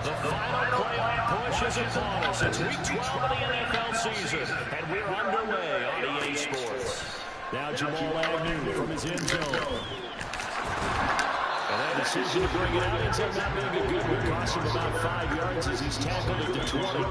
The final playoff push is upon us. It's week 12 of the NFL season, and we're underway on EA Sports. Now Jamal Agnew from his end zone. And that decision to bring it out ends up not being a good one. Cost him about 5 yards as he's tackled at the 20.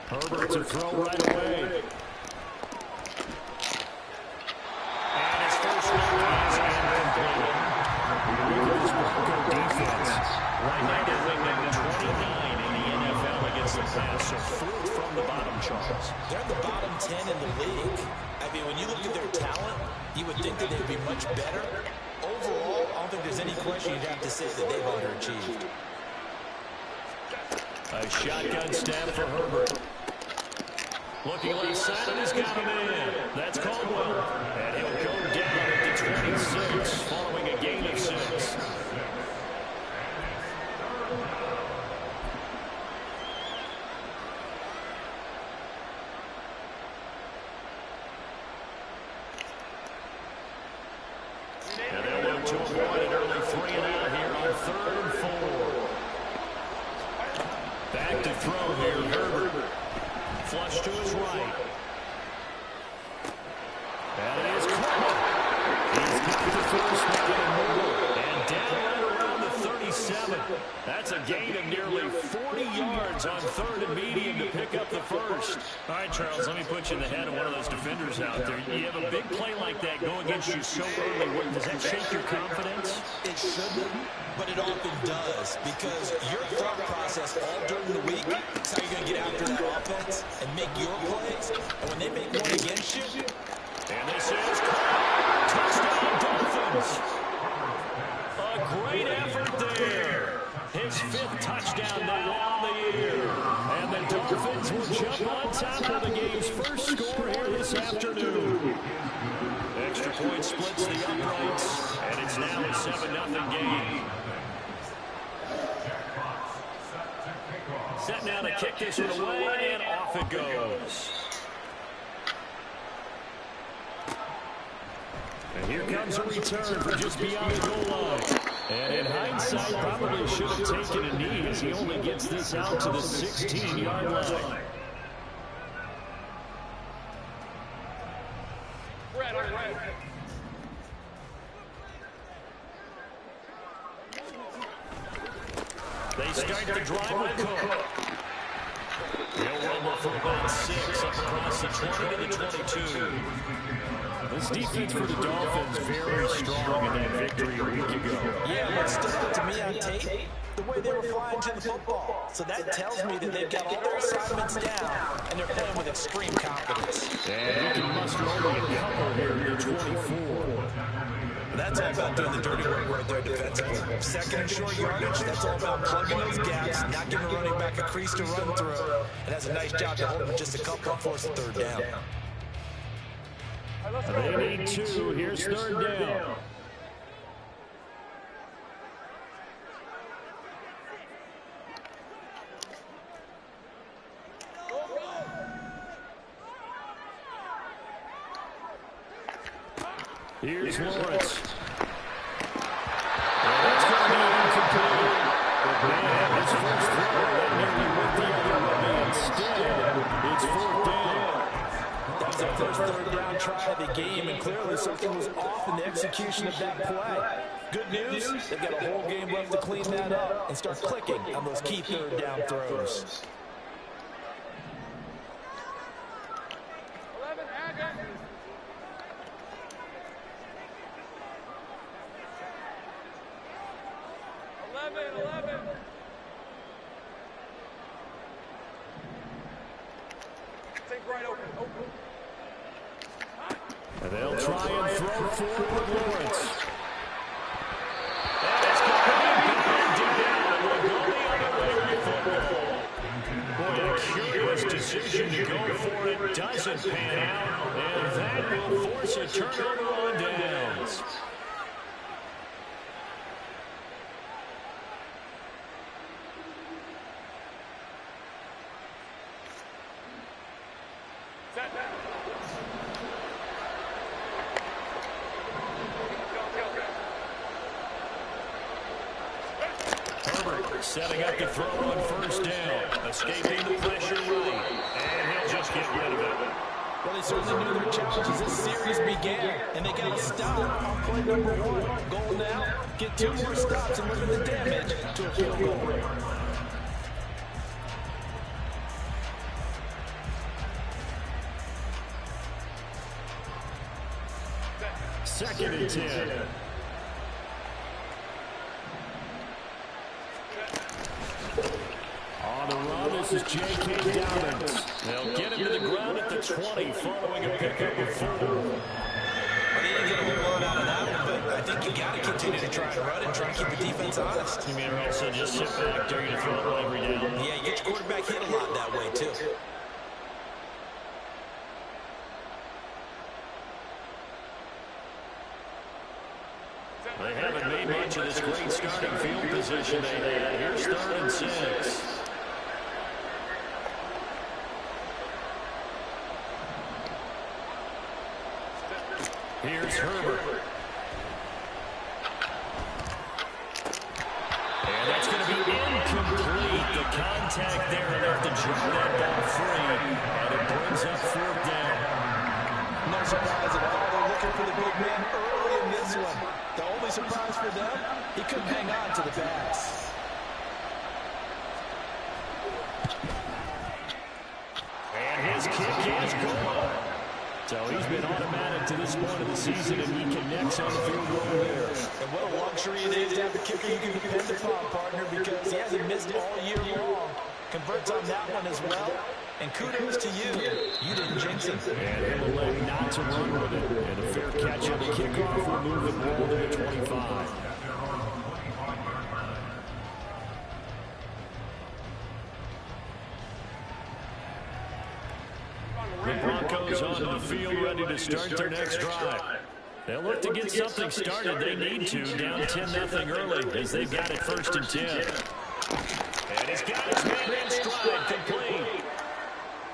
Herbert to throw right away. And his first one is incomplete. This Bronco defense. Right now they're ranked 29 in the NFL against the pass, so fourth from the bottom, Charles. They're the bottom 10 in the league. I mean, when you look at their talent, you would think that they'd be much better. Overall, I don't think there's any question you'd have to say that they've underachieved. A shotgun snap for Herbert. Looking left side, and he's got him in. That's Caldwell. And he'll go down at the 26, following a gain of 6. And they'll look to avoid an early 3-and-out here on 3rd and 4. Back to throw here, Herbert. Flush to his right. And it is Caldwell. He's got the first one and down right around the 37. That's a gain of nearly 40 yards on 3rd and medium to pick up the first. All right, Charles, let me put you in the head of one of those defenders out there. You have a big play like that go against you so early. Does that shake your confidence? It shouldn't, but it often does, because your thought process all during the week is how you're going to get after that offense and make your plays. And when they make one against you, and this is touchdown Dolphins. A great effort there. His 5th touchdown now on the year. And the Dolphins will jump on top of the game's first score here this afternoon. Extra point splits the uprights, and it's now a 7-0 game. Set now to kick this one away, and off it goes. And here comes a return from just beyond the goal line. And in hindsight, probably should have taken a knee as he only gets this out to the 16-yard line. They start the drive with Cook. He'll rumble for about 6 up across the 20 to the 22. This defense for the Dolphins very strong in that victory a week ago. yeah, what stood out to me on tape, the way they were flying to the football. So that tells me that they've got all their assignments down, and they're playing with extreme confidence. And he can muster only a couple here at 24. That's all about doing the dirty work right there defensively. 2nd and short yardage, that's all about plugging those gaps, not giving the running back a crease to run through. And that's a nice job to hold him with just a couple and force a 3rd down. They need 2. Here's 3rd down. Here's Lawrence. And that's going to be incomplete. Man, his first throw, that nearly went the other way. Instead, it's 4th down. That was their first 3rd down try of the game, and clearly something was off in the execution of that play. Good news, they've got a whole game left to clean that up and start clicking on those key 3rd down throws. And they'll try and throw forward with Lawrence. Boy, a curious decision to go for it. Doesn't pan out. And that will force a turnover on downs. Herbert setting up to throw on first down. Escaping the pressure right. And he'll just get rid of it. Well, they certainly knew their challenges this series began, and they got a stop on play number 1. Goal now, get 2 more stops and limit the damage to a field goal. Second and 10. On the run, this is J.K. Dobbins. They'll get him to the ground at the 20, following a pickup of 4. Well, they didn't get a whole lot out of that one, but I think you got to continue to try and run and try and keep the defense honest. You mean also just sit back, dare you to throw the ball every down? Yeah, you get your quarterback hit a lot that way, too. They haven't made much of this great starting field position they had. Here's 3rd and 6. Here's Herbert. And that's going to be incomplete. The contact there enough to jump that ball free. And it brings up 4th down. No surprise at all. They're looking for the big man early in this one. The only surprise for them, he couldn't hang on to the pass. And his kick is good. So he's been automatic to this point of the season, and he connects on the field goal there. And what a luxury it is to have a kicker you can depend upon, partner, because he hasn't missed all year long. Converts on that one as well. And kudos to you. You didn't jinx him. And he'll elect not to run with it. And a fair catch on the kickoff will move the ball to the 25. The Broncos onto the field, ready to start their next drive. They'll look to get something started. They need to, down 10-0 early, as they've got it 1st and 10. And he's got his man in stride, complete.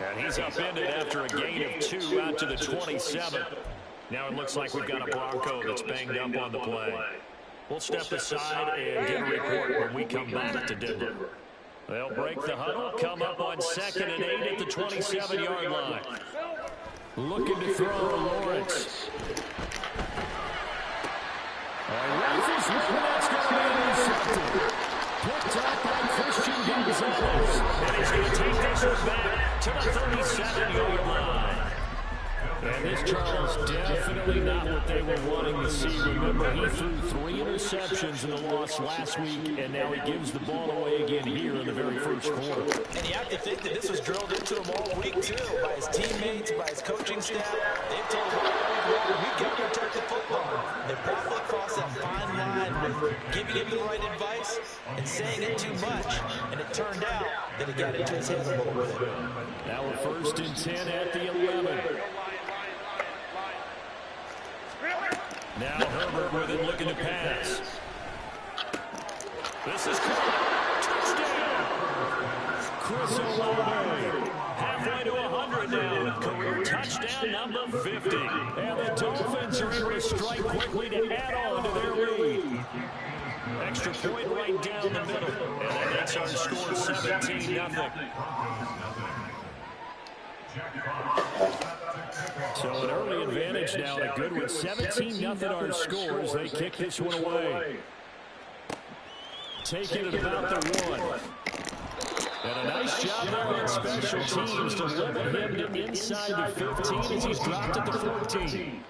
And he's upended after a gain of 2 out to the 27. Now it looks like we've got a Bronco that's banged up on the play. We'll step aside and get a report when we come back to Denver. They'll break the huddle, come up on 2nd and 8 at the 27-yard line. Looking to throw Lawrence. Rifles one, that's going to be intercepted. Picked up by Christian Gonzalez. And he's going to take this one back to the 37-yard line. And this, Charles, definitely not what they were wanting to see. Remember, he threw 3 interceptions in the loss last week, and now he gives the ball away again here in the very first quarter. And you have to think that this was drilled into him all week, too, by his teammates, by his coaching staff. They've told him we've got to protect the football. They've probably crossed that fine line with giving him the right advice and saying it too much. And it turned out that he got into his head a little bit. Now we're 1st and 10 at the 11. Now Herbert with it, looking to pass. This is caught. Touchdown! Chris Olave. Halfway to 100 now with career touchdown number 50. And the Dolphins are able to strike quickly to add on to their lead. Extra point right down the middle. And that makes our score 17-0. So an early advantage now, and a good one. 17-0 our scores. They kick this one away. Taking it about the 1. And a nice job there on special teams to limit him to inside the 15 as he's dropped at the 14.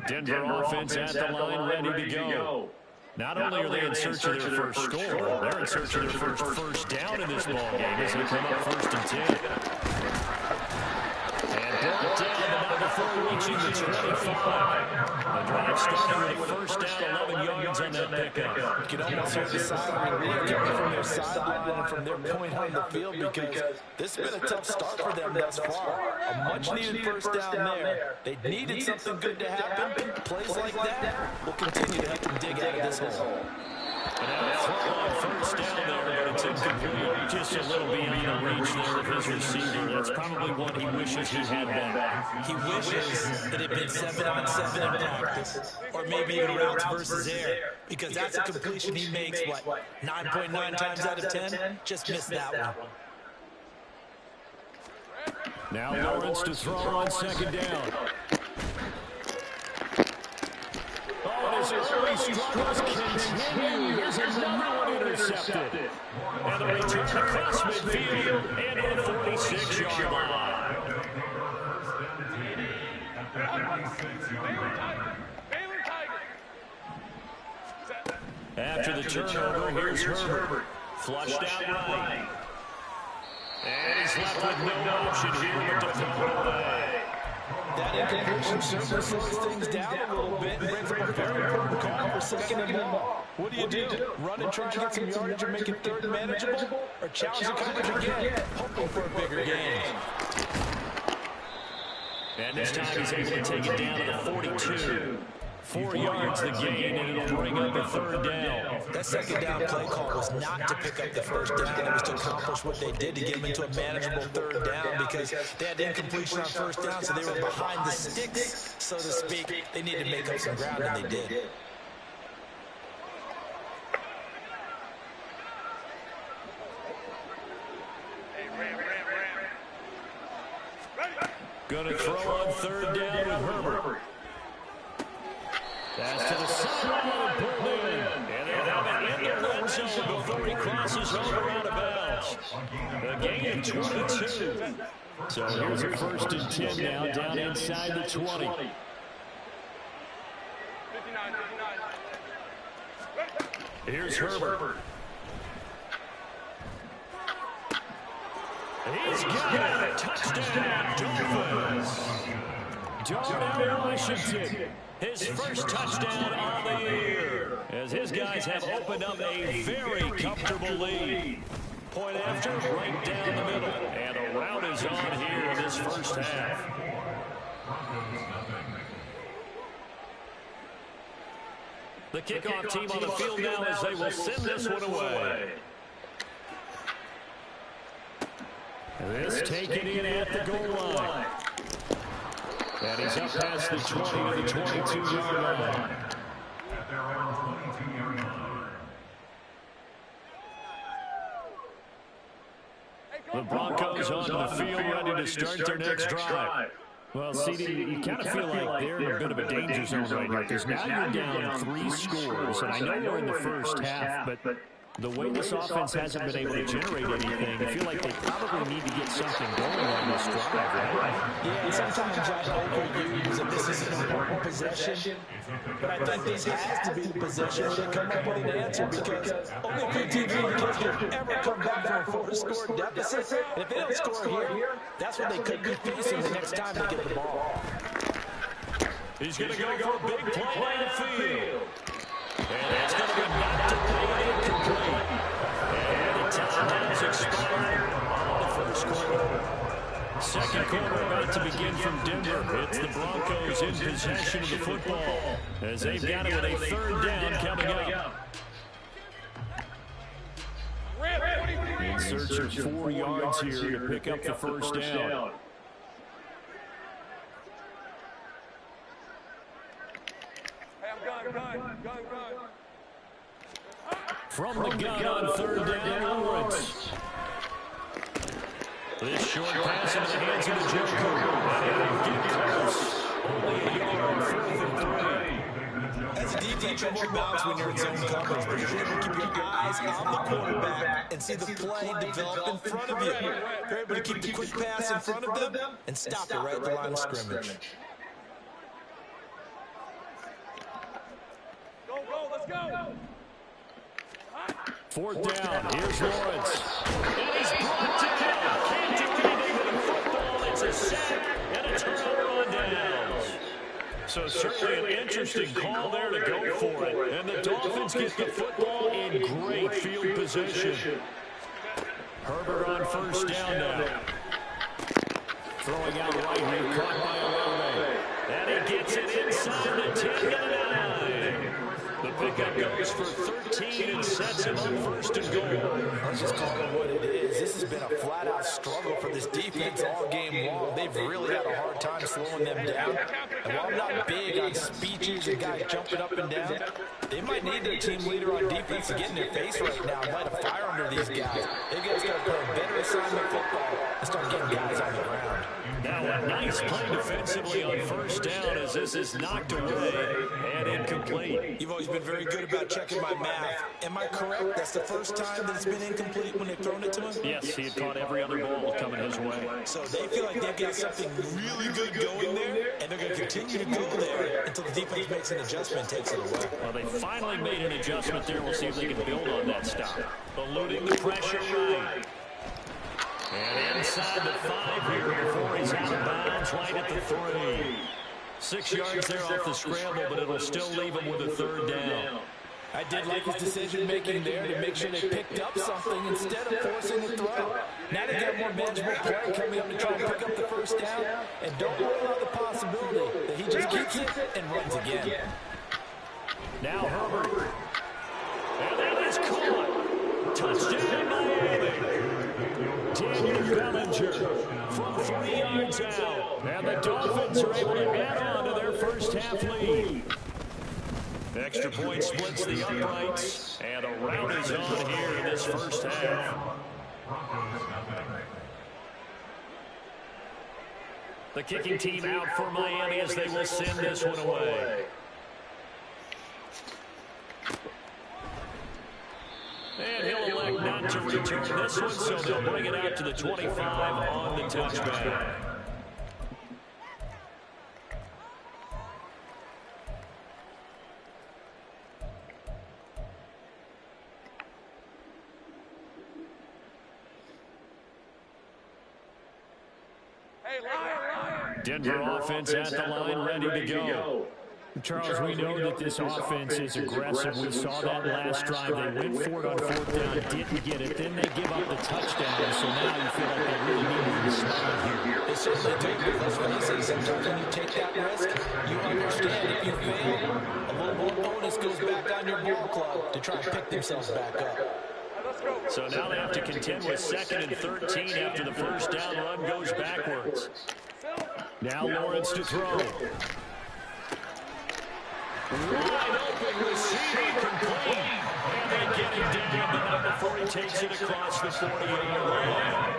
Denver offense at the line, ready to go. Not only are they in search of their first score, they're in search of their first down in this ball game as they come up 1st and 10. And brought down, but not before reaching the 25. The drive starting with a first down, 11 yards on that pickup. You can almost hear the sideline relief coming from their sideline and from their point on the field because this has been a tough start for them thus far. A much-needed first down there. They needed something good to happen. Plays like that will continue to help them dig out of this hole. And now throw on first down there, but it's incomplete. Just a little beyond the reach there of his receiver. That's probably one he wishes he had back. He wishes it had been 7-on-7 in practice, or maybe even routes versus air, because that's a completion he makes, 9.9 times out of 10? Just missed that one. Now Lawrence to throw on second down. His early struggles continue. Here's another one intercepted. And the return across midfield and to the 46-yard line. After the turnover, here's Herbert. Flushed out right. And he's left with no option here but to throw it away. That incompletion certainly slows things down a little bit and brings up a very important call for second and long. What do? Run and try and get some yardage or make it third manageable? Or challenge the coverage again, hoping for a bigger gain? And this time he's able to take it down to the 42. 4 yards the gain, and it'll bring up a third down. That second down play call was not to pick up the first down. It was to accomplish what they did to get them into a manageable third down because they had incompletion on first down, so they were behind the sticks, so to speak. They needed to make up some ground, and they did. Going to throw on third down with Herbert. Pass to the sideline and pulled in. And they'll have it in the red zone before he crosses over out of bounds. A gain of 22. So here's a 1st and 10 now down inside the 20. Here's Herbert. He's got it. Touchdown, Dolphins. Darnell Washington. His first touchdown on the year, as his guys have opened up a very comfortable lead. Point after, right down the middle, and a rout is on here in this first half. The kickoff team on the field now as they will send this one away. This taken in at the goal line. And he's up past the 20 to the 22-yard line. The Broncos on the field ready to start their next drive. Well, CD, you kind of feel like they're in a bit of a danger zone right now because now you're down 3 scores. And I know we're in the first half, but the way this offense hasn't been able to generate anything, I feel like they probably need to get something going on this drive, right? Yeah, sometimes I overuse that this is an important possession, but I think this has to be the possession where they come up with an answer because only a few teams in the game can ever come back from a 4-score deficit. And if they don't score here, that's what they could be facing the next time they get the ball. He's going to go for a big play down the field. And it's going to be knocked away and incomplete. And the timeout is expired on the first quarter. Second quarter about to begin from Denver. It's the Broncos in possession of the football as they've got it with a third down coming up. In search of 4 yards here to pick up the first down. From the gun on third down, Lawrence. This short pass into the hands of the Joker. And get close. Only a yard, 4th and 3. As a DB, you more bounce when you're in zone coverage, but you're able to keep your eyes on the quarterback and see the play develop in front of you. You're able to keep the quick pass in front of them and stop it right at the line of scrimmage. Let's go. 4th down. Here's Lawrence. And he's brought down. Can't do anything with the football. It's a sack and a turnover on downs. So certainly an interesting call there to go for it. And the Dolphins get the football in great field position. Herbert on first down now. Throwing out right here, caught by Olave. And he gets it inside the 10 to the 9. The pickup goes for 13 and sets him on first and goal. Let's just call it what it is. This has been a flat-out struggle for this defense all game long. They've really had a hard time slowing them down. And while I'm not big on speeches and guys jumping up and down, they might need their team leader on defense to get in their face right now and light a fire under these guys. They've got to start playing better assignment football and start getting guys on the ground. Now a nice play defensively on first down as this is knocked away and incomplete. You've always been very good about checking my math. Am I correct? That's the first time that it's been incomplete when they've thrown it to him? Yes, he had caught every other ball coming his way. So they feel like they've got something really good going there, and they're going to continue to go there until the defense makes an adjustment and takes it away. Well, they finally made an adjustment there. We'll see if they can build on that stop. Eluding the pressure right. And inside the 5 here before he's out of bounds right at the 3. 6 yards there off the scramble, but it'll still leave him with a third down. I did like his decision-making there to make sure they picked up something instead of forcing the throw. Now they got more manageable play coming up to try and pick up the first down, and don't rule out the possibility that he just keeps it and runs again. Now Herbert. And that is caught. Touchdown, Miami. Daniel Bellinger from 3 yards out. And the Dolphins are able to add on to their first half lead. Extra point splits the uprights. And a rout is on here in this first half. The kicking team out for Miami as they will send this one away. And he'll elect not to return this one, so they'll bring it out to the 25 on the touchback. Denver offense at the line, ready to go. Charles, we know that this offense is aggressive. We saw that last drive. They went for it on fourth down, didn't get it. Then they give up the touchdown, so now you feel like they really need to respond here. They certainly do. Let's face it, sometimes when you take that risk, you understand if you fail, a little more bonus goes back on your ball club to try and pick themselves back up. So now they have to contend with 2nd and 13 after the first down run goes backwards. Now Lawrence to throw. Wide open receiver complete. And they get him down, but not before he takes it across the 40-yard line.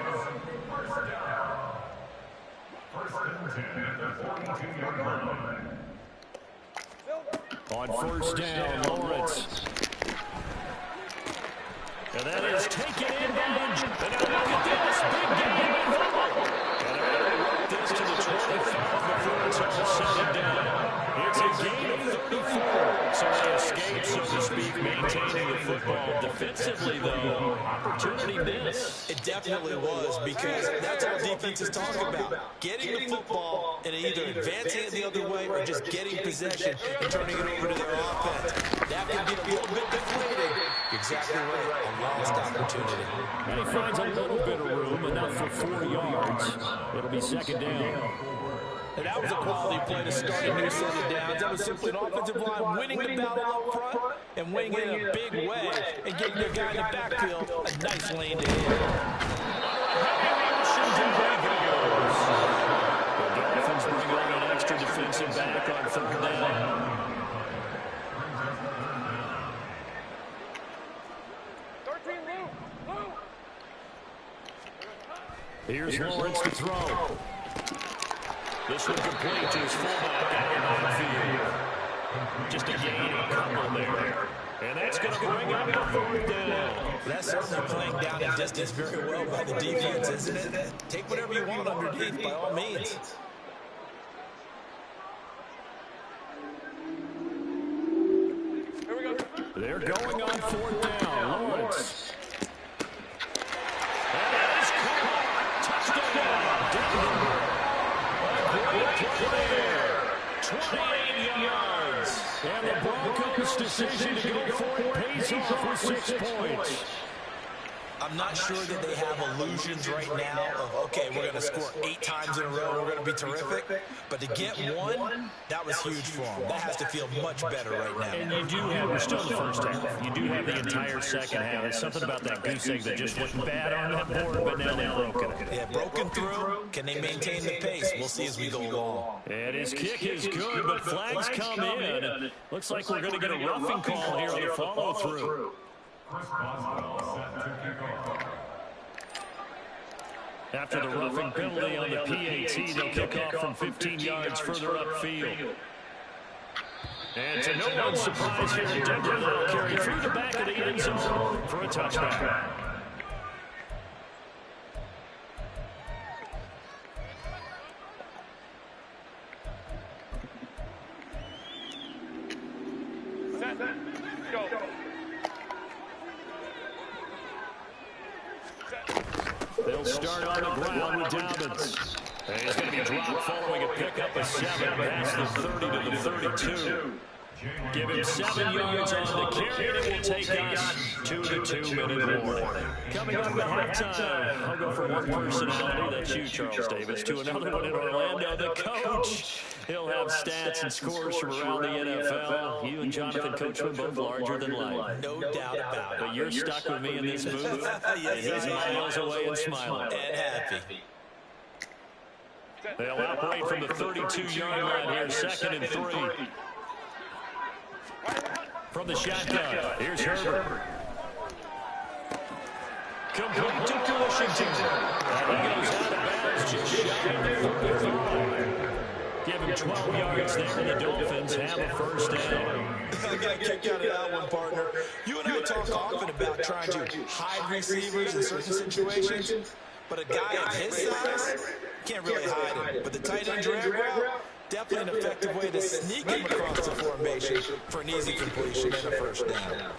On first down, Lawrence. And that is taken in by and now look at this. Big game involved. And they're going to work this to the 25 before it's all said and done. It's a gain of 34. So they escape, so to speak, maintaining the football. Defensively, though, opportunity miss. It definitely was, because that's all defense is talking about. Getting the football and either advancing it the other way or just getting possession and turning it over to their offense. That can get a little bit deflating. Exactly right. A lost opportunity. And he finds a little bit of room, enough for 4 yards. It'll be second down. And that was a quality play to start a new set of downs. That was simply an offensive line winning the battle up front and winning it in a big way and getting their guy in the backfield a nice lane to hit. The Dolphins bring on an extra defensive back on third down. Here's Lawrence to throw. This one complete to his fullback out of the field. Just a gain of a couple there. And that's going to bring up the 4th down. That's certainly playing down in distance very well by the defense, isn't it? Take whatever you want underneath, by all means. They're going on 4th down. Lawrence. And that is caught. Touchdown. Denver. A great play there. 28 And the Broncos' decision to go for it pays off with 6 points. I'm not sure that they have illusions right now of, okay, we're going to score 8 times in a row, we're going to be terrific. But to get one, that was huge for them. That has to feel much better right now. And you do have, we're still in the first half. You do have the entire second half. There's something about that goose egg that just went bad on that board, but now they've broken it. Yeah, broken through. Can they maintain the pace? We'll see as we go along. And his kick is good, but flags come in. Looks like we're going to get a roughing call here on the follow-through. After the roughing penalty on the PAT, they'll kick off from 15 yards further upfield. And to no one's surprise here in Denver, they'll carry through the back of the end zone for a touchback. They'll start on the ground with Dobbins. And he's going to be dropped following a pickup of 7 past the 30 to the 32. Give him 7 yards on the carry, and it will take us to the 2-minute warning. Coming up at halftime, I'll go from one personality, that's you, Charles Davis, to another one in Orlando, the coach. He'll have stats and scores from around the NFL. You and Jonathan Coachman both larger than life. No doubt about it. But you're stuck with me in this booth, and he's miles away and smiling. And happy. They'll operate from the 32-yard line here, 2nd and 3. From the shotgun, here's Herbert. Complete to Washington. And he goes out of bounds, just shy of 35. Give him 12 yards there, and the Dolphins have a first down. I got a kick out of that one, partner. You and I talk often about trying to hide receivers in certain situations, but a guy of his size can't really hide him. But the tight end drag route, definitely an effective way to sneak him across the formation for an easy completion and a first down.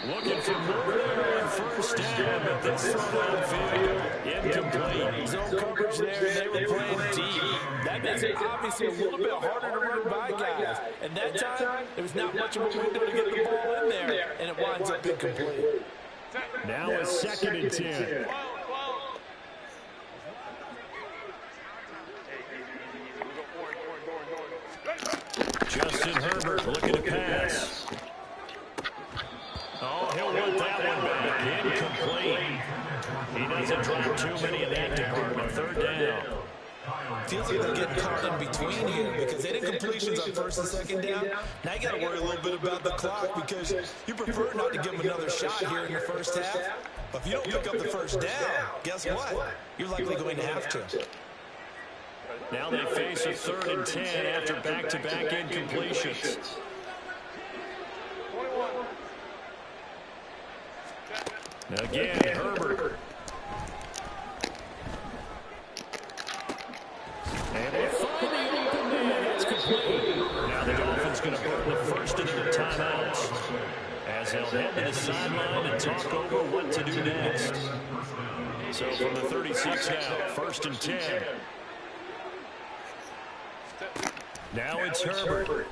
Looking for more there on first down, but this throw downfield incomplete. Zone coverage there, and they were playing deep. That makes it obviously a little bit harder to run by guys. And that time, there was not much of a window to get the ball in there, and it winds up incomplete. Now it's 2nd and 10. Justin Herbert looking to pass. Oh, he'll want that one back. Incomplete. He doesn't drop too many in that department. 3rd down. Feels like they're getting caught in between here because they did completions on 1st and 2nd down. Now you got to worry a little bit about the clock because you prefer not to give them another shot here in the first half. But if you don't pick up the first down, guess what? You're likely going to have to. Now they face a 3rd and 10 after back-to-back incompletions. Again, Herbert. And they find the open man. It's complete. Now the Dolphins going to burn the first of their timeouts as they'll head to the sideline and talk over what to do next. So from the 36 now, 1st and 10. Now it's Herbert.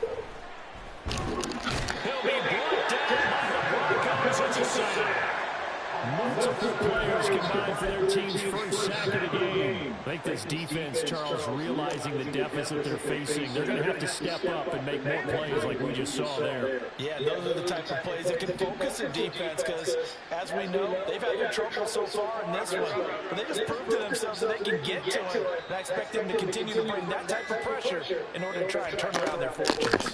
He'll be blocked down by the Broncos. It's a sack. Multiple players combined for their team's first sack of the game. I think this defense, Charles, realizing the deficit they're facing, they're going to have to step up and make more plays like we just saw there. Yeah, those are the type of plays that can focus their defense because, as we know, they've had their trouble so far in this one. But they just proved to themselves that they can get to it. And I expect them to continue to bring that type of pressure in order to try and turn around their fortunes.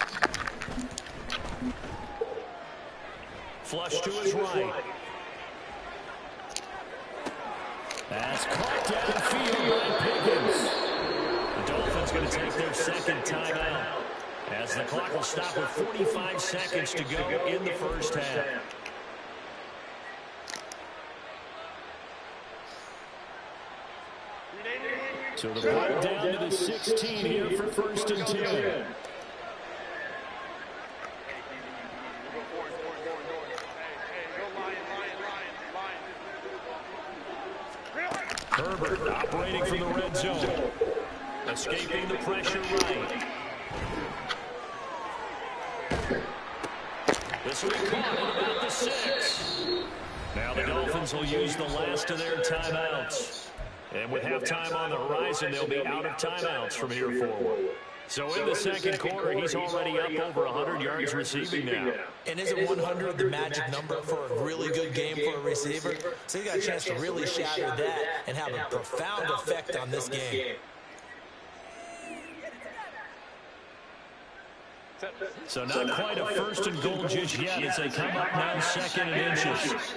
Flush to his right. That's caught downfield by Pickens. The Dolphins going to take their 2nd timeout as the clock will stop with 45 seconds to go in the first half. So the ball down to the 16 here for 1st and 10. Herbert operating from the red zone. Escaping the pressure right. This will be caught at about the 6. Now the Dolphins will use the last of their timeouts. And with halftime on the horizon, they'll be out of timeouts from here forward. So in the second quarter, he's already up over 100 yards receiving now. And isn't 100 the magic number for a really good game for a receiver? So he got a chance to really shatter that and have a profound effect on this game. So not quite a first and goal just yet as they come up now second and inches.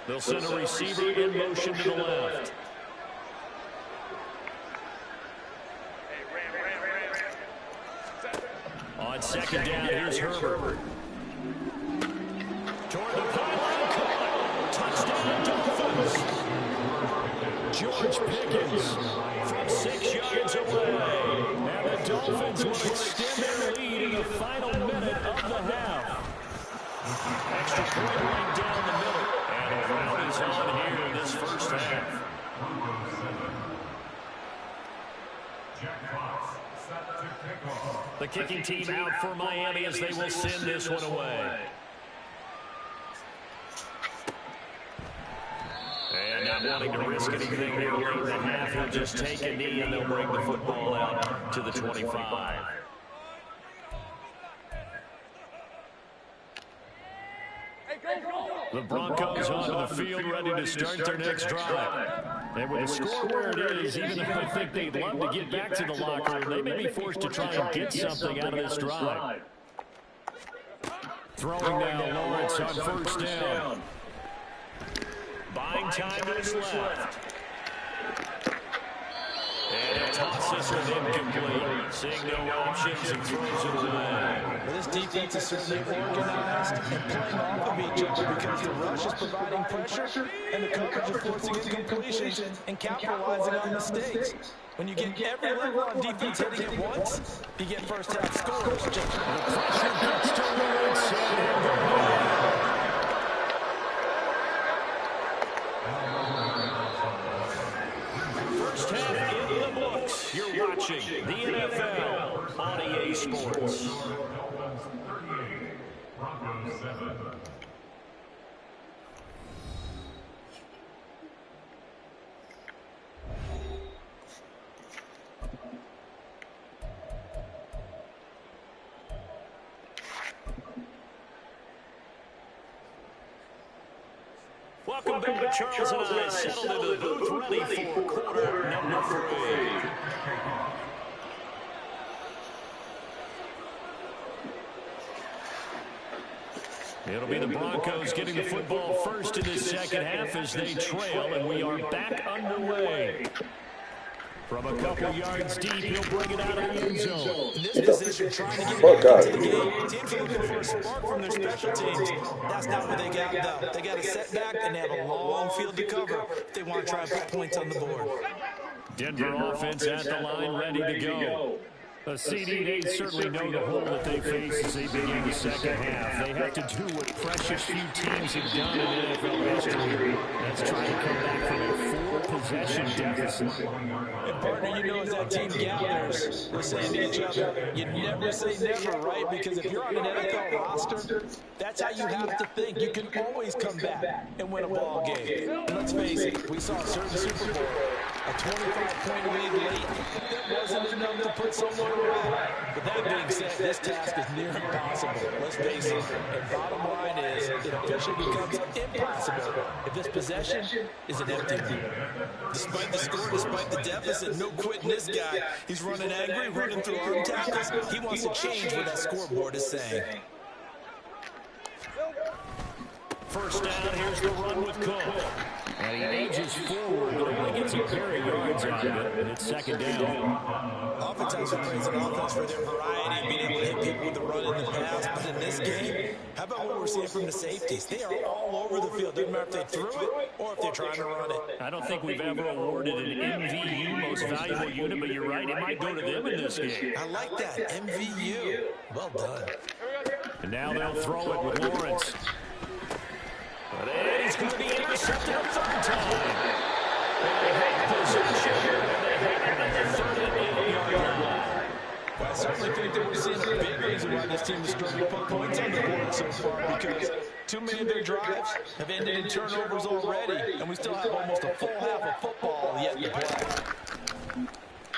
They'll send a receiver in motion to the left. On second down, here's Herbert. Toward the pylon, caught. Touchdown, Dolphins. George Pickens from 6 yards away. And the Dolphins will extend their lead in the final minute of the half. Extra point right down the middle. And a foul is on here in this first half. The kicking team out for Miami as they will send this one away. And not wanting to risk anything here late in the half, he'll just take a knee and they'll bring the football out to the 25. The Broncos onto the field ready to start their next drive. And with the score where it is, even if I think they'd love to get back to the locker room, they may be forced to try and get something out of this drive. Throwing now Lawrence on first down. Buying time to his left. And he'll toss this one incomplete. Seeing no options and throws it away. Well, this defense is certainly organized and playing off of each other because the rush is providing pressure and the coverage is forcing incompletions and capitalizing on mistakes. When you get every level on defense hitting at once, you get first half scores. Just the pressure gets to Lawrence. First half in the books. You're watching the NFL on EA Sports. Welcome back. Charles and I settled into the booth ready for quarter number 3. It'll be the Broncos getting the football first in this second half as they trail, and we are back underway. From a couple yards deep, he'll bring it out of the end zone. In this position, trying to get back into the game. Teams are looking for a spark from their special teams. That's not what they got, though. They got a setback, and they have a long field to cover if they want to try and put points on the board. Denver offense at the line, ready to go. CD, they certainly know the hole that they face as they begin the second half. They have to do what precious few teams have done in NFL history. That's trying to come back from a 4-possession deficit. And partner, you know, as that team gathers, we're saying to each other, you never say never, right? Because if you're on an NFL roster, that's how you have to think. You can always come back and win a ball game. And let's face it, we saw a certain Super Bowl, a 25-point lead late. That wasn't enough to put someone away. But that being said, this task is near impossible. Let's face it. And bottom line is, it officially becomes impossible if this possession is an empty one. Despite the score, despite the deficit, no quitting this guy. He's running angry, running through arm tackles. He wants to change what that scoreboard is saying. First down, here's the run with Cook. And he ages forward, but only gets a pair of yards out of it, and it's second down. Oftentimes we praise an offense for their variety, being able to hit people with the run in the pass. But in this game, how about what we're seeing from the safeties? They are all over the field. Doesn't matter if they threw it or if they're trying to run it. I don't think we've ever awarded an MVU, most valuable unit, but you're right, it might go to them in this game. I like that, MVU. Well done. And now they'll throw it with Lawrence. But he's going to be intercepted a third time. they have possession, and they have it at the 38-yard line. Well, I certainly think that we're seeing a big reason why this team is struggling to put points on the board so far, because too many of their drives have ended in turnovers already, and we still have almost a full half of football yet to play.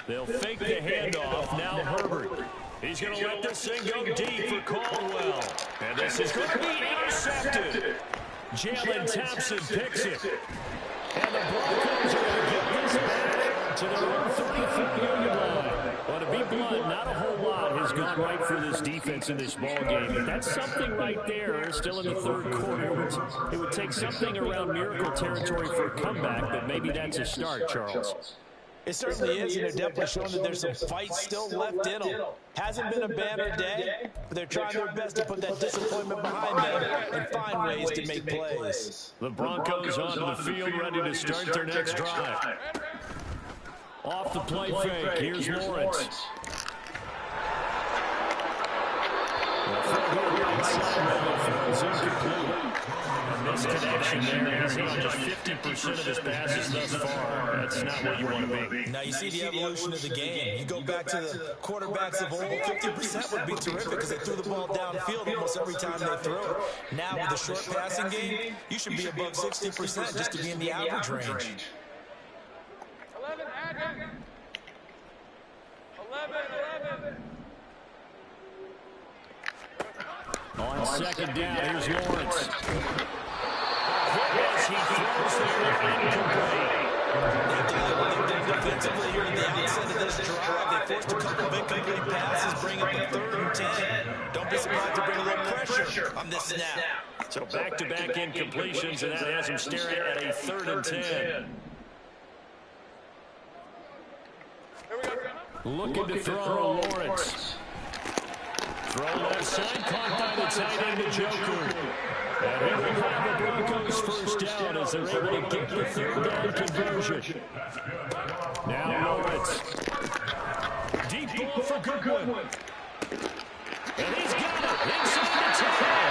They'll fake the handoff. Now Herbert. He's going to let this thing go deep for Caldwell. And this is going to be intercepted. Jalen Thompson picks it. And the Broncos are going to get this back to their own 34-yard line. Well, to be blunt, not a whole lot has gone right for this defense in this ballgame. But that's something right there, still in the third quarter. It would take something around miracle territory for a comeback, but maybe that's a start, Charles. It certainly is, and they're definitely showing that there's some fight still left in them. Hasn't been a banner day, but they're trying their best to put that disappointment behind them and find ways to make plays. The Broncos onto the field, ready to start their next drive. Off the play fake, here's Lawrence. This connection there, he's on just 50% of his passes thus far. That's not where you want to be. Now you see the evolution of the game. You go back to the quarterbacks of old, 50% would be terrific because they threw the ball downfield almost every time they threw it. Now with the short passing game, you should be above 60% just to be in the average range. 11. On second down, here's Lawrence. As he throws there, incomplete. Defensively here at the outset of this drive, they forced a couple of incomplete passes, bring up a 3rd and 10. Don't be surprised to bring a little pressure on this snap. So back-to-back incompletions, and that has him staring at a 3rd and 10. Looking to throw Lawrence. Throw left side, caught by the tight end, the Joker. And he will have the Broncos first down as they're able to get the 3rd down conversion. Now Lawrence. Deep ball for Goodwin. And he's got it inside the 10.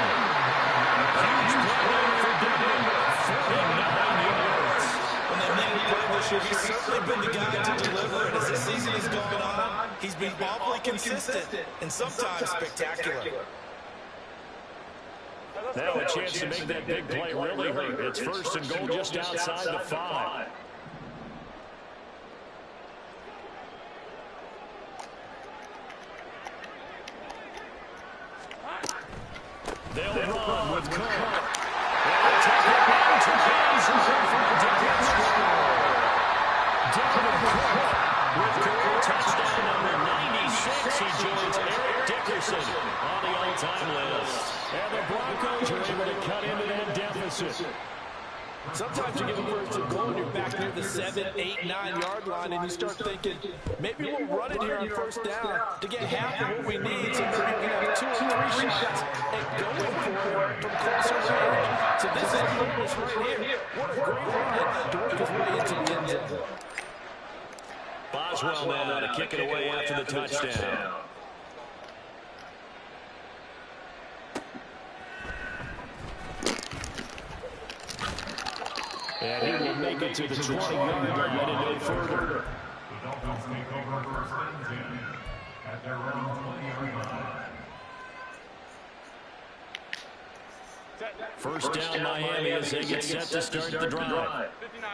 Huge play for Goodwin. 49 yards. When they made a play this year, he's certainly been the guy to deliver. And as the season has gone on, he's been awfully consistent and sometimes spectacular. Now a chance to make that big play really hurt. It's 1st and goal just outside the 5. They'll run with Cook. They'll take it down to with Cook, touchdown number 96. He joins Eric Dickerson on the all-time list. And the Broncos are able to cut into that deficit. Sometimes you get a 1st and goal and you're back near the 7, 8, 9-yard line, and you start thinking, maybe we'll run it here on 1st down to get half of what we need, so maybe we can have 2 or 3 shots and going for it from closer range. So this is Lawrence right here. What a great run to work his way into the end zone. Boswell now to kick it away after the touchdown. And he will make it to the 20-yard line and no further. The Dolphins take over 1st and 10 at their own 20-yard line. First down Miami as they get set to start the drive.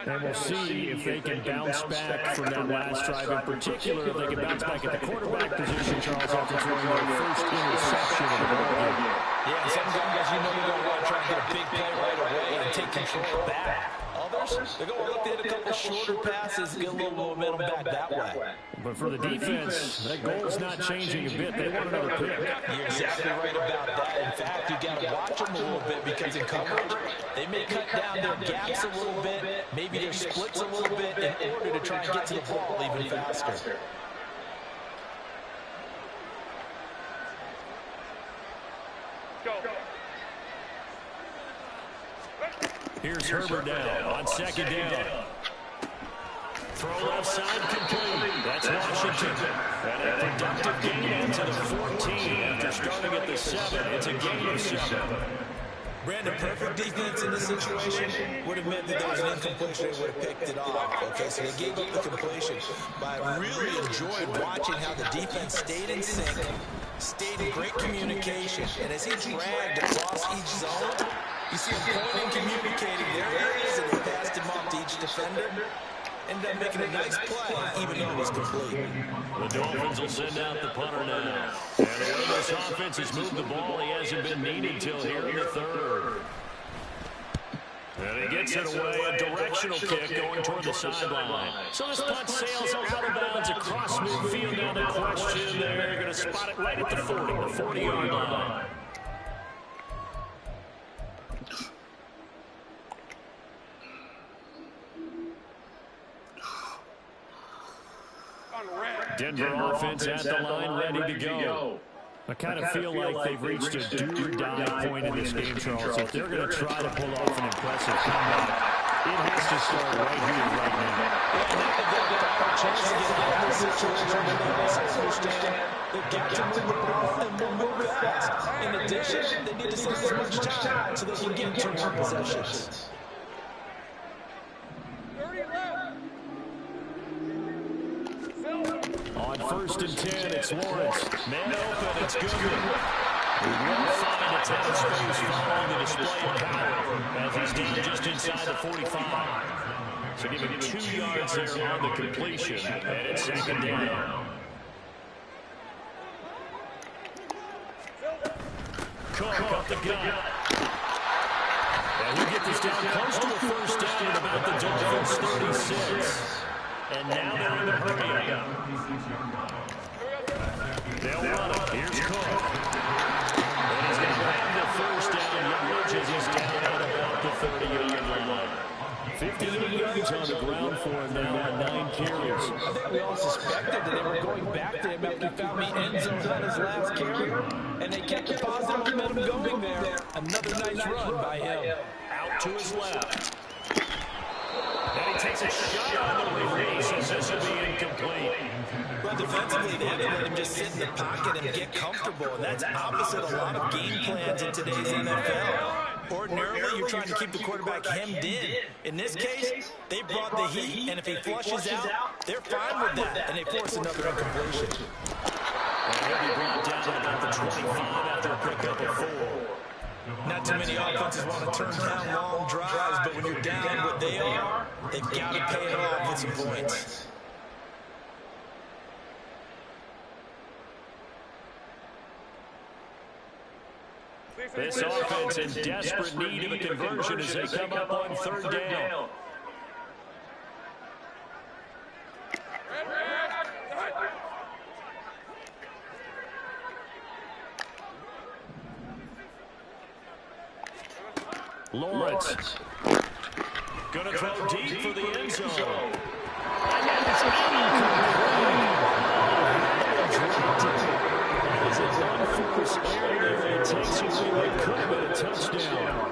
And we'll see if they can bounce back from that last drive in particular. If they can bounce back at the quarterback position, Charles, after throwing their first interception of the ball game. Yeah, some guys, you know, they're going to want to try and get a big play right away and take control back. Others, they're going to look to hit a couple shorter passes and get a little momentum back that way. But for the defense, that goal's not changing a bit. They want another pick. You're exactly right about that. In fact, you got to watch them a little bit because in coverage, they may cut down their gaps a little bit, maybe their splits a little bit in order to try and get to the ball even faster. Here's Herbert now on second down. Throw left side complete. That's Washington. And a productive gain into the 14 after starting at the 7. It's a gain of 7. Brandon, perfect defense in this situation would have meant that there was an incompletion and would have picked it off. Okay, so they gave up the completion. But I really enjoyed watching how the defense stayed in sync, stayed in great communication. And as he dragged across each zone, you see him pointing, communicating. There he is, and he passed him off to each defender. Ended up making a nice play, even though it was complete. The Dolphins will send out the punter now. And the way this offense has moved the ball, he hasn't been needed till here in the third. And he gets it away, a directional kick going toward the sideline. So this punt sails out of bounds across midfield. Now the question, they're going to spot it right at the 40, the 40-yard line. Denver offense at the line, ready to go. I kind of feel like they've reached a do-or-die point in this game, Charles. If they're going to try to pull off an impressive comeback, it has to start right here, right now. A chance to get out of this situation, and they also understand they've got to move the ball and move it fast. In addition, they need to save as much time so they can get turnover possessions. On 1st and 10, it's Lawrence. Man open, it's good. He will find a ton of space following the display of power as he's down just inside the 45. So give him 2 yards there on the completion, and it's 2nd down. Cook up the gut. And he'll get this down close to a 1st down at about the Dolphins' 36. And now they're in the hurry-up. They'll run it. Here's Cook. And he's going to grab the 1st down yardage as he's down at about the 30-yard line. 58 yards on the ground for him now, 9 carries. I think we all suspected that they were going back to him after he found the end zone on his last carry. And they kept the positive momentum going there. Another nice run by him. Out to his left. And he takes a shot on the release, and this will be incomplete. Well, defensively, they had to let him just sit in the pocket and get comfortable, and that's opposite a lot of game plans in today's NFL. Ordinarily, you're trying to keep the quarterback hemmed in. In this case, they brought the heat, and if he flushes out, they're fine with that, and they force another incompletion. And he'll be brought down at about the 25 after a pickup of 4. Not too many offenses want to turn down long drives, but when you're down what they are, they've got to pay it off with some points. This offense in desperate need of a conversion as they come up on 3rd down. Lawrence. Going to throw deep for the end zone. And that's unforced error there. It takes away what could have been a touchdown.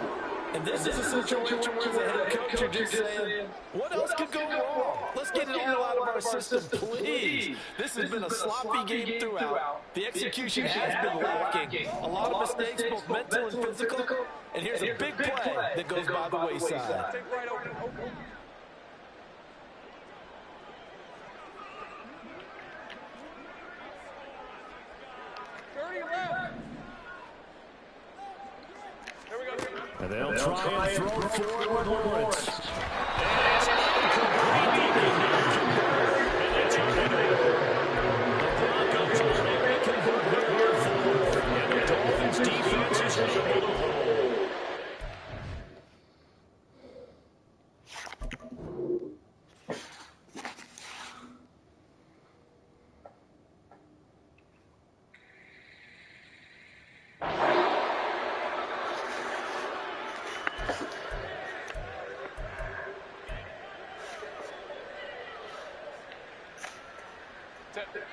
And this is a situation where the head coach are just saying, what else could go wrong? Let's get it all out of our system, please. This has been a sloppy game throughout. The execution has been lacking. A lot of mistakes, both mental and physical. And here's a big play that goes by the wayside. And they'll try and throw forward Lawrence. And it's and the Dolphins defense is able to hold.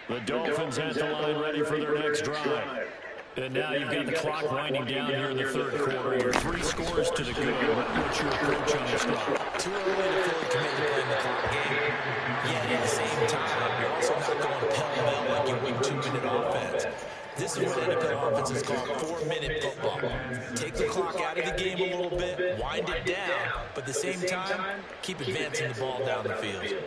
The Dolphins at the line ready for their next drive. And now you've got the clock winding down here in the 3rd quarter. You're 3 scores to the good. What's your approach on this drive? Too early to fully commit to playing the clock game. Yet at the same time, you're also not going pell-mell like you would 2-minute offense. This is what NFL offenses call 4-minute football. Take the clock out of the game a little bit, wind it down, but at the same time, keep advancing the ball down the field.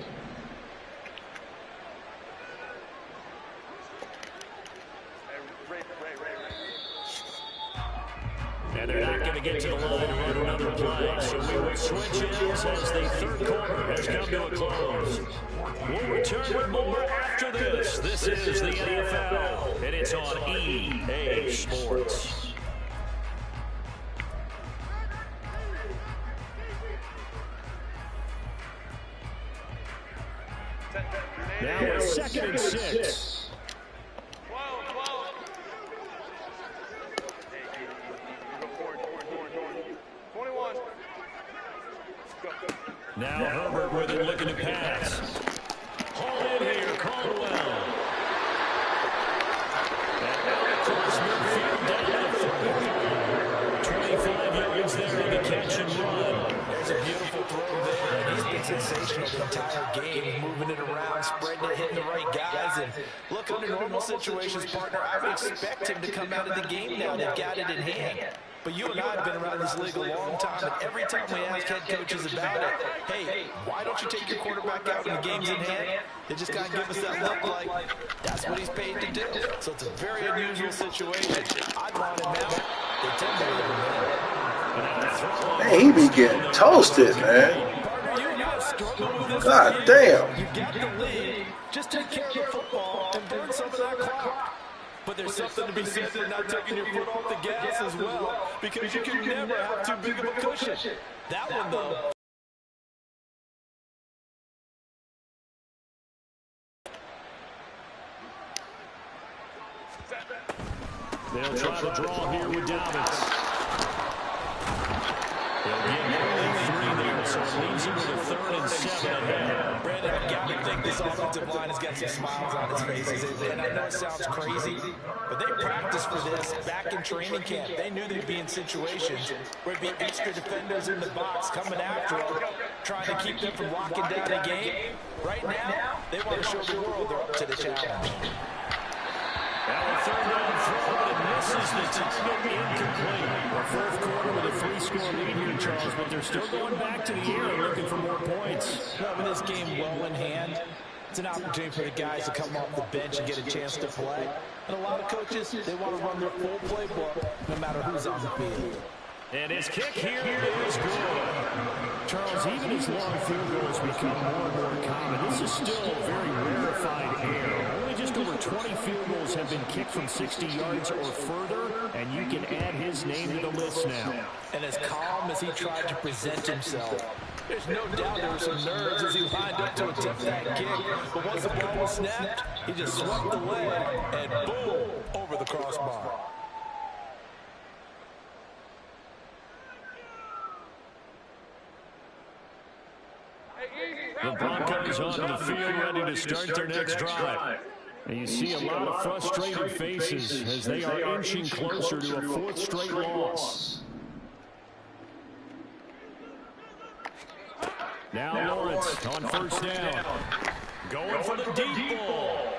And they're not going to get to the line to run another play. So we will switch ends as the third quarter has come to a close. We'll return with more after this. This is the NFL, and it's on EA Sports. Now it's 2nd and 6. Now Herbert with it, looking to pass. Haul in here, Caldwell. And now across midfield down to 25 yards there on the catch and run. There's a beautiful throw there, and he's been sensational the entire game, moving it around, spreading it, hitting the right guys. And look, under normal situations, partner, I would expect him to come out of the game now. They've got it in hand. But you and I have been around this league a long time, and every time we ask head coaches about it, hey, why don't you take your quarterback out when the game's in hand? They just kind of give us that look like that's what he's paid to do. So it's a very unusual situation. I'd want him out. They tend to Man, he be getting toasted, man. God damn. You got the lead. Just take care of the football and burn some of that clock. But there's something to be said for not taking your foot off the gas as well, because you can never have too big of a cushion. That one, though. They'll try to draw here with Dobbins. They'll get only 3 there, so it leaves him with a 3rd and 7 ahead. Brandon, I got to think this offensive line has got some smiles on its faces. And I know it sounds crazy, but they practiced for this back in training camp. They knew they'd be in situations where there'd be extra defenders in the box coming after them, trying to keep them from locking down the game. Right now, they want to show the world they're up to the challenge. Now a 3rd down throw, but it misses the target, incomplete. The 4th quarter with a 3-score lead here, Charles, but they're still going back to the air and looking for more points. Well, with this game well in hand, it's an opportunity for the guys to come off the bench and get a chance to play. And a lot of coaches, they want to run their full playbook no matter who's on the field. And his kick here is good. Charles, even as long field goals become more and more common, this is still very rarefied air. Only just over 20 field goals have been kicked from 60 yards or further, and you can add his name to the list now. And as calm as he tried to present himself, there's no doubt there were some nerves as he lined up to attempt that kick. But once the ball was snapped, he just swept the leg and boom, over the crossbar. The Broncos onto the field, ready to start their next drive. And you see a lot of frustrated faces as they are inching closer to a 4th straight loss. Now Lawrence on 1st down. Going for the deep ball.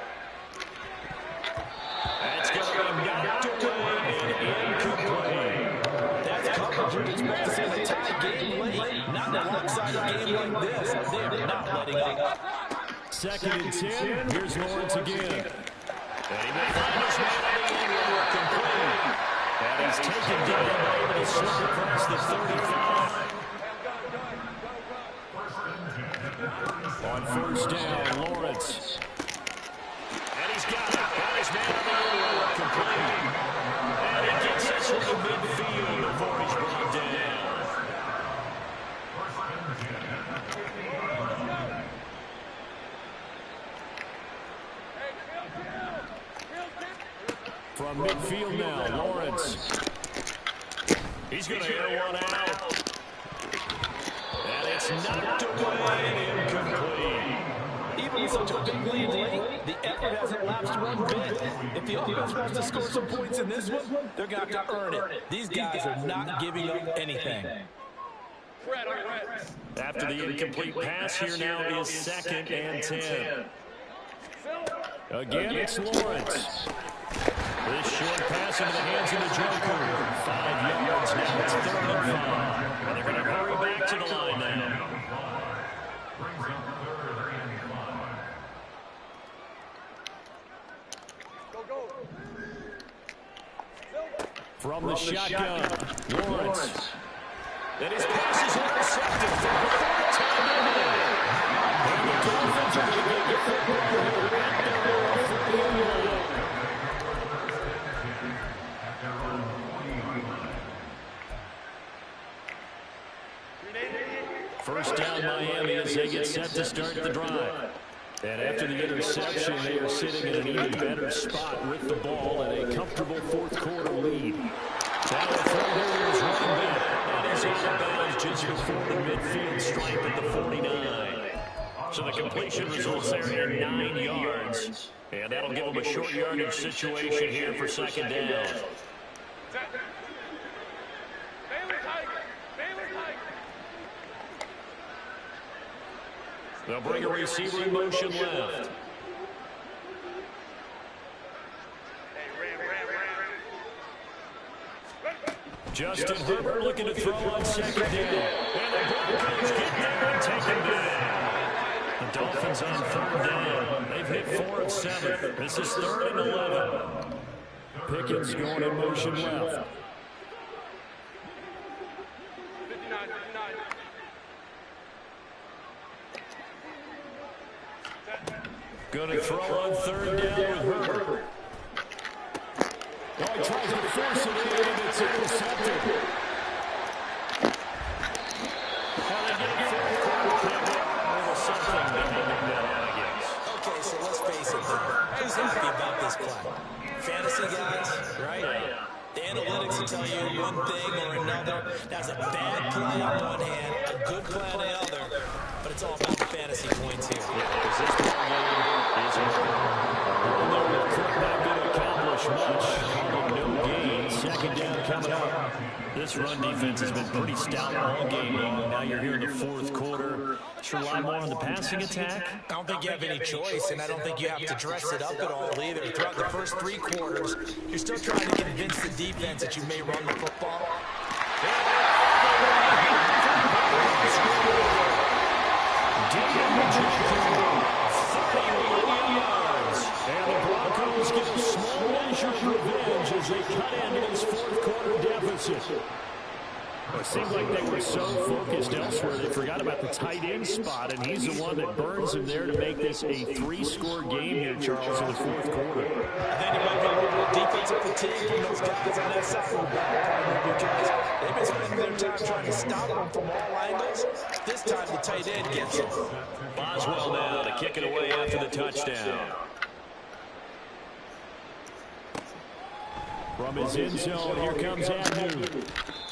That's going to be knocked away and incomplete. That's coverage you're supposed to see in a tie game late. Not in a lopsided game like this. They are not letting up. 2nd and 10. Here's Lawrence again. And he may find his man on the end route complete. And he's taken down by able to slip across the 35. On 1st down, Lawrence. And he's got it. Got his man on the end route complete. And he gets us to the midfield before he's brought down. From midfield now, Lawrence. He's going to air one out. And it's knocked away and incomplete. Even with such a big lead late, the effort hasn't lapsed one bit. If the offense wants to score some points in this one, they're going to have to earn it. These guys are not giving up anything. After the incomplete pass, here now is 2nd and 10. Again, it's Lawrence. This short pass into the hands of the Joker. 5 yards now. It's 3rd and 5. And they're going to hurry back to the line now. From the shotgun, Lawrence. And his pass is intercepted for the 4th time today. And the Dolphins are going to get the football at their own 40-yard line. First down Miami as they get set to start the drive. And after the interception, they are sitting in an even better spot with the ball and a comfortable 4th quarter lead. Now the throw here is running back. And he's out of bounds just before the midfield stripe at the 49. So the completion results there in 9 yards. And that'll give them a short yardage situation here for 2nd down. They'll bring a receiver in motion left. Justin Herbert looking to throw on 2nd down. And the Broncos get there and take him down. The Dolphins on 3rd down. They've hit 4 of 7. This is 3rd and 11. Pickens going in motion left. Going to throw on 3rd down with Herbert. Oh, he tries to force it in, and it's intercepted. Well, they get a 4th quarter pivot. A little something behind that, I guess. Okay, so let's face it. Who's happy about this play? Fantasy guys, right? The analytics will tell you one thing or another. That's a bad play on one hand, a good play on the other. But it's all about the fantasy points here. Yeah, because this ball game is over. Could not going to accomplish much. No gain. 2nd down coming up. This run defense has been pretty stout all game long. Now you're here in the 4th quarter. Should rely more on the passing attack. I don't think you have any choice, and I don't think you have to dress it up at all either. Throughout the first 3 quarters, you're still trying to convince the defense that you may run the football. And the Broncos get a small measure of revenge as they cut into this 4th quarter deficit. It seemed like they were so focused elsewhere they forgot about the tight end spot, and he's the one that burns him there to make this a 3-score game here, Charles, in the 4th quarter. I think it might be a little bit of defensive fatigue from those guys on that side of the ball because they've been spending their time trying to stop them from all angles. This time the tight end gets them. Boswell now to kick it away after the touchdown. From his end zone, here comes Agnew.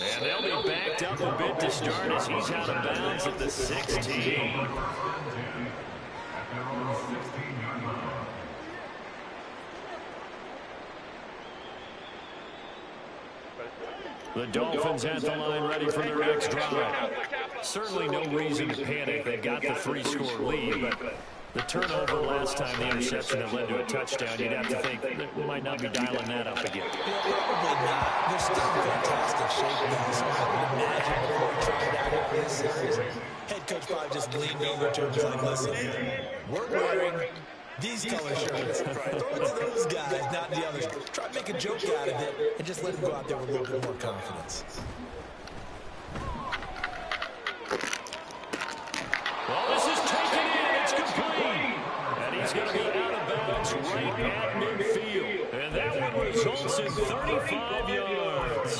And they'll be backed up a bit to start as he's out of bounds at the 16. The Dolphins at the line ready for their next drive. Certainly no reason to panic. They've got the 3-score lead, but the turnover last time, the interception that led to a touchdown, you'd have to think they might not be dialing that up again. Probably not. They're still in fantastic shape now, so I would imagine before we tried it out here for this series, head coach probably just leaned over to him and was like, listen, we're wearing these color shirts. Throw it to those guys, not the others. Try to make a joke out of it and just let them go out there with a little bit more confidence. Well, this is taken in. It's complete. And he's going to be out of bounds right at midfield. And that one results in 35 yards.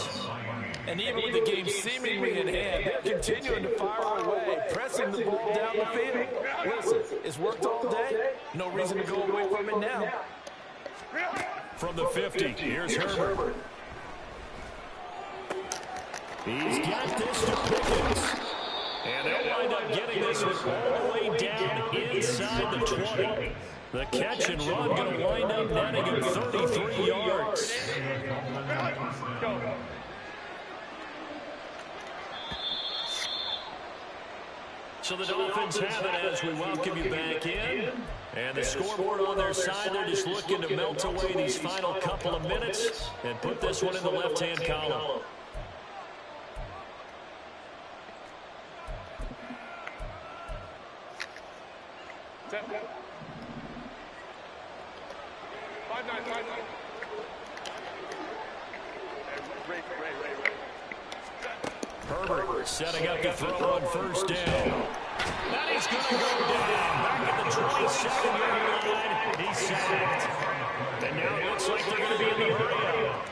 And even with the game seemingly in hand, they're continuing to fire away, pressing the ball down the field. Listen, it's worked all day. No reason to go away from it now. From the 50, here's Herbert. He's got this to Pickens. And they'll wind up getting this one all the way down inside the 20. The catch and run going to wind up netting him 33 yards. So the Dolphins have it as we welcome you back in. And the the scoreboard on their side, they're just looking to melt away these final couple of minutes and put this one in the left-hand column. Herbert setting up to throw on first down. That is going to go down. Back at the 27-yard line. He's sacked. And now it looks like they're going to be in the hurry up.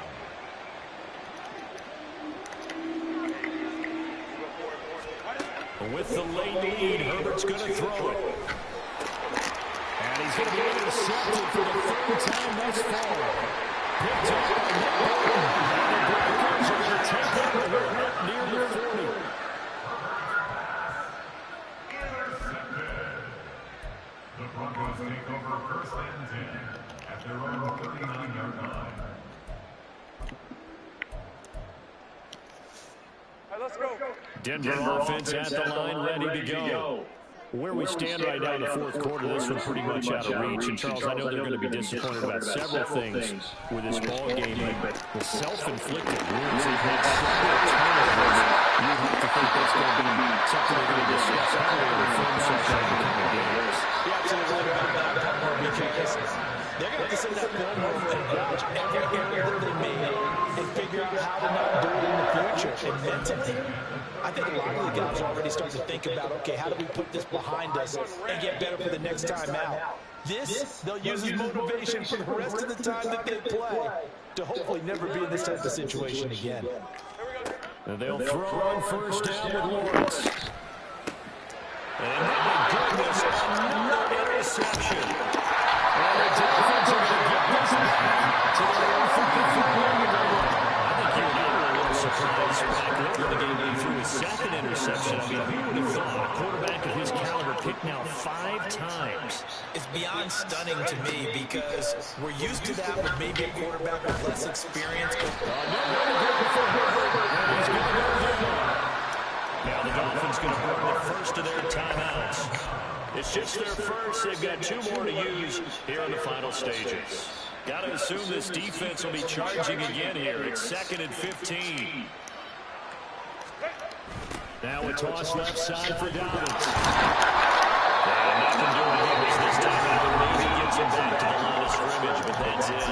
With the late lead, Herbert's going to throw it. And he's going to be intercepted for the third time thus far. Picked up by Nick Bolton. And the Broncos are going to take that up near the 40. The Broncos take over first and 10 at their own 39-yard line. Let's go. Denver offense at the line, ready to go. Where we stand right now in the fourth quarter, this one's pretty much out of reach. And, Charles, I know they're going to be disappointed about several things with this ball game, but the self-inflicted wounds they've had several turnovers. You have to think that's going to be something they're going to discuss heavily in the film section in the coming games. You're absolutely right about that part, because they're going to have to sit in that film room and watch every error that they made and figure out how to not do it in the future. And mentally, I think a lot of the guys are already starting to think about, okay, how do we put this behind us and get better for the next time out? This, they'll use as motivation for the rest of the time that they play to hopefully never be in this type of situation again. And they'll throw on first down with Lawrence. And my goodness, another interception. And the Dolphins are going to get this back to the 155-yard line. I think you and I were a little surprised back later in the game when he threw his second interception. I mean, who would have thought a quarterback of his caliber picked now 5 times? It's beyond stunning to me because we're used to that with maybe a quarterback with less experience. Now the Dolphins going to burn the first of their timeouts. It's just their first. They've got 2 more to use here in the final stages. Got to assume this defense will be charging again here. It's 2nd and 15. Now a toss left side for Dobbins. And nothing doing here this time out. Maybe gets him back to the line of scrimmage, but that's it.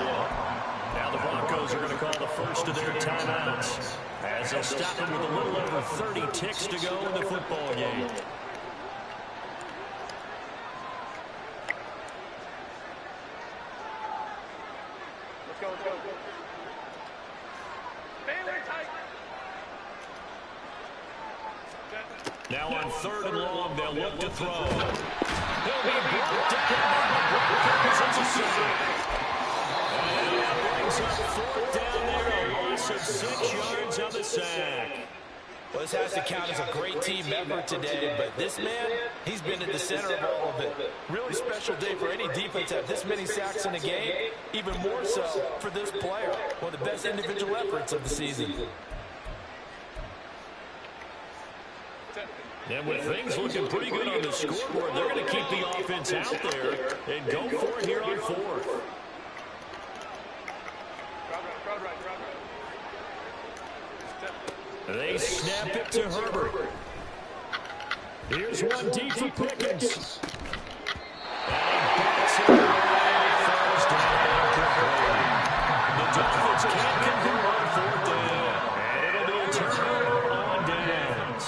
Now the Broncos are going to call the first of their timeouts as they'll stop him with a little over 30 ticks to go in the football game. Let's go. Now on 3rd and long, they'll look to throw. He'll be brought down. It's a sack. And that brings up 4th down there, a loss of 6 yards on the sack. Well, this has to count as a great team effort today, but this man, he's been at the center of all of it. Really special day for any defense to have this many sacks in a game, even more so for this player. One of the best individual efforts of the season. And with things looking pretty good on the scoreboard, they're going to keep the offense out there and go for it here on 4th. They snap it to Herbert. Here's one deep for Pickens. And he backs it away. Falls down incomplete. The Dolphins can't convert on 4th down. And it'll be a turnover on downs.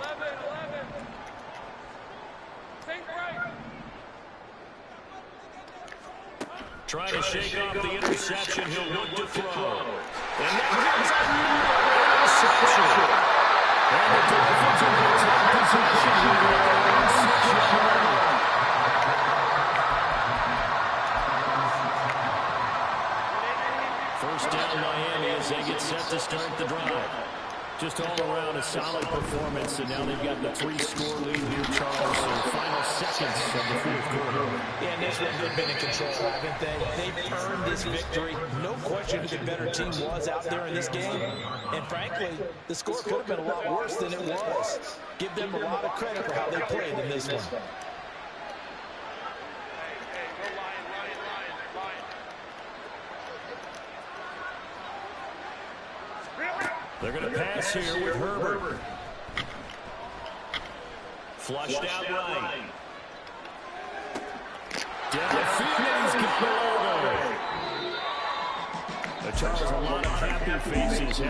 11. Think right. Trying to shake off the interception. He'll look to throw. And that gives up another interception. And the Dolphins are going to take possession here at their own 6-yard line. First down Miami as they get set to start the drive. Just all around a solid performance, and now they've got the 3-score lead here, Charles. So final seconds of the fourth quarter. Yeah, and this one they've been in control, haven't they? They've earned this victory. No question who the better team was out there in this game. And frankly, the score could have been a lot worse than it was. Give them a lot of credit for how they played in this one. They're going to pass here with Herbert. Flushed out right. Downfield, he's got it over. Charles, a lot of happy faces.